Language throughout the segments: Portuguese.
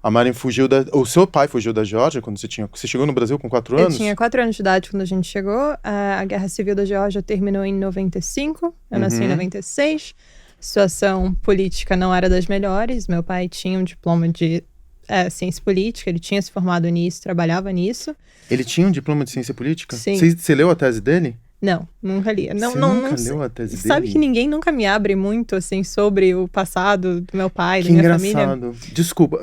A Maren fugiu o seu pai fugiu da Geórgia quando você chegou no Brasil com 4 anos? Eu tinha 4 anos de idade quando a gente chegou. A Guerra Civil da Geórgia terminou em 95. Eu nasci em 96. A situação política não era das melhores. Meu pai tinha um diploma de ciência política. Ele tinha se formado nisso, trabalhava nisso. Ele tinha um diploma de ciência política? Sim. Você leu a tese dele? Não, nunca li. Você nunca leu a tese dele? Sabe que ninguém nunca me abre muito, assim, sobre o passado do meu pai, da minha família? Que engraçado. Desculpa,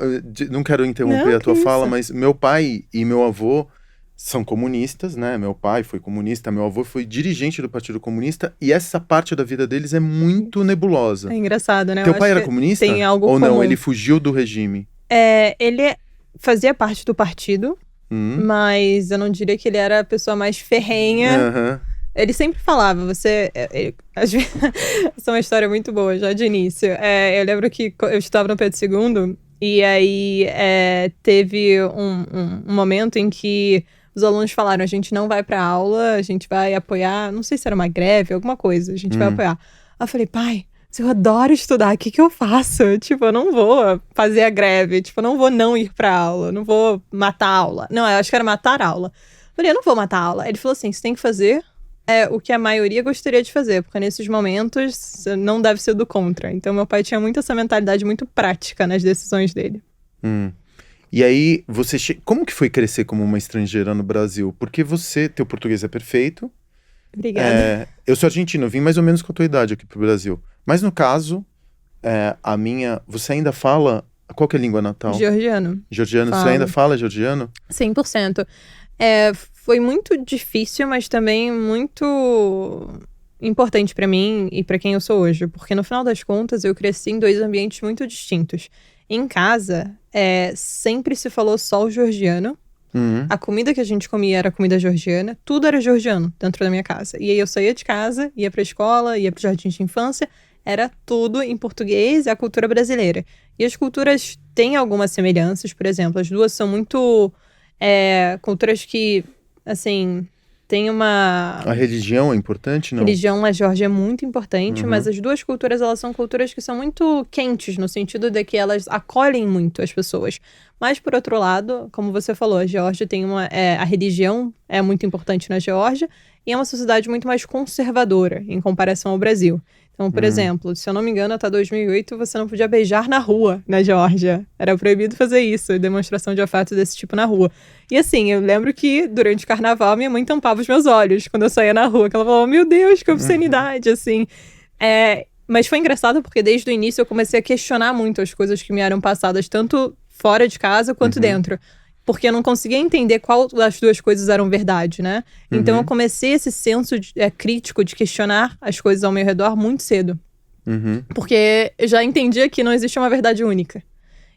não quero interromper a tua fala, mas meu pai e meu avô são comunistas, né? Meu pai foi comunista, meu avô foi dirigente do Partido Comunista, e essa parte da vida deles é muito nebulosa. É engraçado, né? Teu pai era comunista? Tem algo ou não, comum. ele fugiu do regime? Ele fazia parte do partido, mas eu não diria que ele era a pessoa mais ferrenha. Ele sempre falava, essa é uma história muito boa, já de início. Eu lembro que eu estava no Pedro II, e aí teve um momento em que os alunos falaram, a gente não vai pra aula, a gente vai apoiar, não sei se era uma greve, alguma coisa, a gente vai apoiar. Aí eu falei, pai, eu adoro estudar, o que eu faço? Tipo, eu não vou fazer a greve, tipo, eu não vou não ir pra aula, não vou matar a aula. Não, eu acho que era matar a aula. Eu falei, eu não vou matar a aula. Ele falou assim, você tem que fazer o que a maioria gostaria de fazer, porque nesses momentos não deve ser do contra. Então, meu pai tinha muito essa mentalidade muito prática nas decisões dele. E aí, como que foi crescer como uma estrangeira no Brasil? Porque teu português é perfeito. Obrigada. Eu sou argentino, eu vim mais ou menos com a tua idade aqui pro Brasil. Mas no caso, você ainda fala, qual que é a língua natal? Georgiano. Georgiano, você ainda fala georgiano? 100%. Foi muito difícil, mas também muito importante pra mim e pra quem eu sou hoje. Porque no final das contas, eu cresci em 2 ambientes muito distintos. Em casa, sempre se falou só o georgiano. A comida que a gente comia era comida georgiana. Tudo era georgiano dentro da minha casa. E aí eu saía de casa, ia pra escola, ia pro jardim de infância. Era tudo em português e a cultura brasileira. E as culturas têm algumas semelhanças. Por exemplo, as duas são muito culturas que, assim, tem uma... A religião é importante, não? A religião na Geórgia é muito importante, mas as duas culturas, elas são culturas que são muito quentes, no sentido de que elas acolhem muito as pessoas. Mas, por outro lado, como você falou, a Geórgia tem a religião é muito importante na Geórgia, e é uma sociedade muito mais conservadora, em comparação ao Brasil. Então, por exemplo, se eu não me engano, até 2008, você não podia beijar na rua, na Geórgia. Era proibido fazer isso, demonstração de afeto desse tipo na rua. E assim, eu lembro que durante o carnaval, minha mãe tampava os meus olhos quando eu saía na rua, que ela falava, meu Deus, que obscenidade, assim. Mas foi engraçado porque desde o início eu comecei a questionar muito as coisas que me eram passadas, tanto fora de casa quanto dentro. Porque eu não conseguia entender qual das duas coisas eram verdade, né? Então eu comecei esse senso crítico de questionar as coisas ao meu redor muito cedo. Porque eu já entendia que não existe uma verdade única.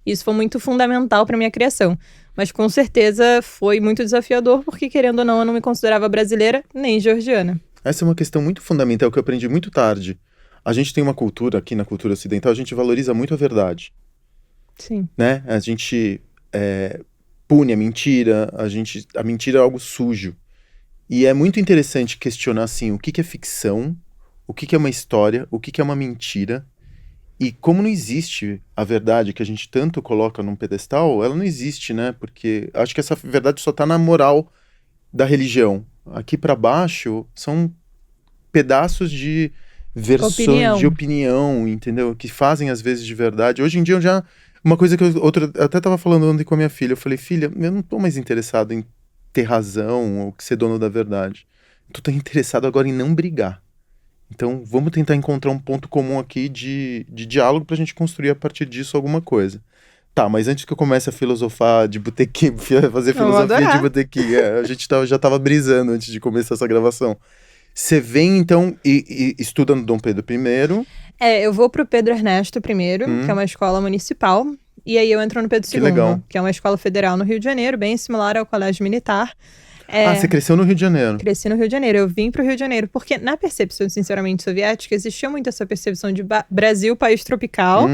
Isso foi muito fundamental para minha criação. Mas com certeza foi muito desafiador, porque querendo ou não, eu não me considerava brasileira nem georgiana. Essa é uma questão muito fundamental que eu aprendi muito tarde. A gente tem uma cultura, aqui na cultura ocidental, a gente valoriza muito a verdade. Sim. Né? A gente pune a mentira, a mentira é algo sujo. E é muito interessante questionar, assim, o que é ficção, o que é uma história, o que é uma mentira. E como não existe a verdade que a gente tanto coloca num pedestal, ela não existe, né? Porque acho que essa verdade só tá na moral da religião. Aqui pra baixo são pedaços de versões de opinião, entendeu? Que fazem às vezes de verdade. Hoje em dia eu já... Uma coisa que eu até tava falando ontem com a minha filha, eu falei, filha, eu não tô mais interessado em ter razão ou ser dono da verdade. Eu tô interessado agora em não brigar. Então vamos tentar encontrar um ponto comum aqui de diálogo pra gente construir a partir disso alguma coisa. Tá, mas antes que eu comece a filosofar de botequim, fazer filosofia de botequim, a gente já tava brisando antes de começar essa gravação. Você vem, então, e estuda no Dom Pedro I? Eu vou pro Pedro Ernesto I, que é uma escola municipal. E aí eu entro no Pedro II, legal. Que é uma escola federal no Rio de Janeiro, bem similar ao Colégio Militar. Você cresceu no Rio de Janeiro? Cresci no Rio de Janeiro. Eu vim pro Rio de Janeiro, porque na percepção, sinceramente, soviética, existia muito essa percepção de Brasil, país tropical,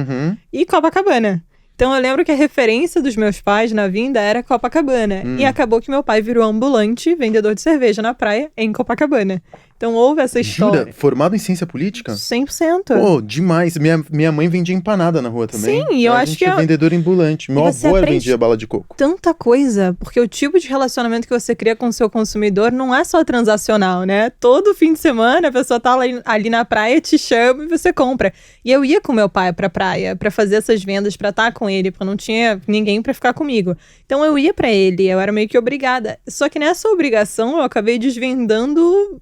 e Copacabana. Então eu lembro que a referência dos meus pais na vinda era Copacabana. E acabou que meu pai virou ambulante, vendedor de cerveja na praia, em Copacabana. Então houve essa história. Jura? Formado em ciência política? 100%. Pô, demais. Minha mãe vendia empanada na rua também. Sim, eu acho que é vendedor ambulante. Meu avô vendia bala de coco. Tanta coisa, porque o tipo de relacionamento que você cria com o seu consumidor não é só transacional, né? Todo fim de semana a pessoa tá ali na praia, te chama e você compra. E eu ia com meu pai pra praia pra fazer essas vendas, pra estar com ele, porque não tinha ninguém pra ficar comigo. Então eu ia pra ele, eu era meio que obrigada. Só que nessa obrigação eu acabei desvendando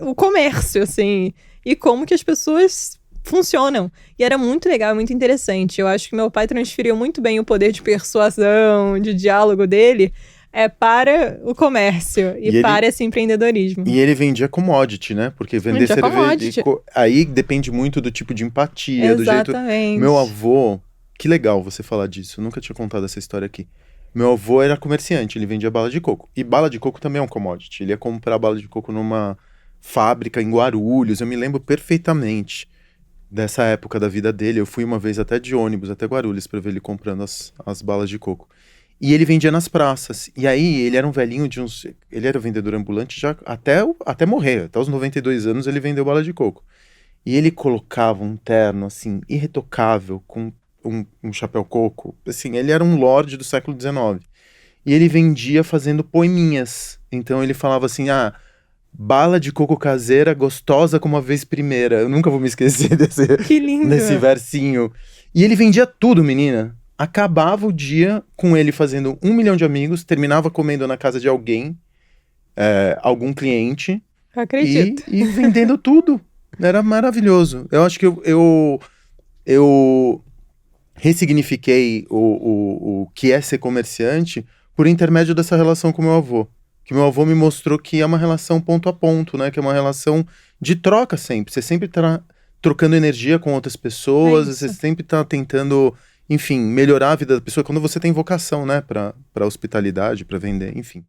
o comércio, assim, e como que as pessoas funcionam. E era muito legal, muito interessante. Eu acho que meu pai transferiu muito bem o poder de persuasão, de diálogo dele para o comércio e para esse empreendedorismo. E ele vendia commodity, né? Porque vender cerveja... Aí depende muito do tipo de empatia, Exatamente. do jeito... Meu avô... Que legal você falar disso. Eu nunca tinha contado essa história aqui. Meu avô era comerciante, ele vendia bala de coco. E bala de coco também é um commodity. Ele ia comprar bala de coco numa fábrica em Guarulhos. Eu me lembro perfeitamente dessa época da vida dele. Eu fui uma vez até de ônibus, até Guarulhos, para ver ele comprando as balas de coco. E ele vendia nas praças. E aí, ele era um velhinho de uns... Ele era vendedor ambulante já até morrer. Até os 92 anos ele vendeu bala de coco. E ele colocava um terno, assim, irretocável, com um chapéu coco. Assim, ele era um lorde do século XIX. E ele vendia fazendo poeminhas. Então ele falava assim, bala de coco caseira, gostosa como a vez primeira. Eu nunca vou me esquecer desse versinho. E ele vendia tudo, menina. Acabava o dia com ele fazendo 1 milhão de amigos, terminava comendo na casa de alguém, algum cliente. Acredito. E vendendo tudo. Era maravilhoso. Eu acho que eu ressignifiquei o que é ser comerciante por intermédio dessa relação com meu avô. Que meu avô me mostrou que é uma relação ponto a ponto, né? Que é uma relação de troca sempre. Você sempre tá trocando energia com outras pessoas, você sempre tá tentando, enfim, melhorar a vida da pessoa quando você tem vocação, né? Pra hospitalidade, pra vender, enfim.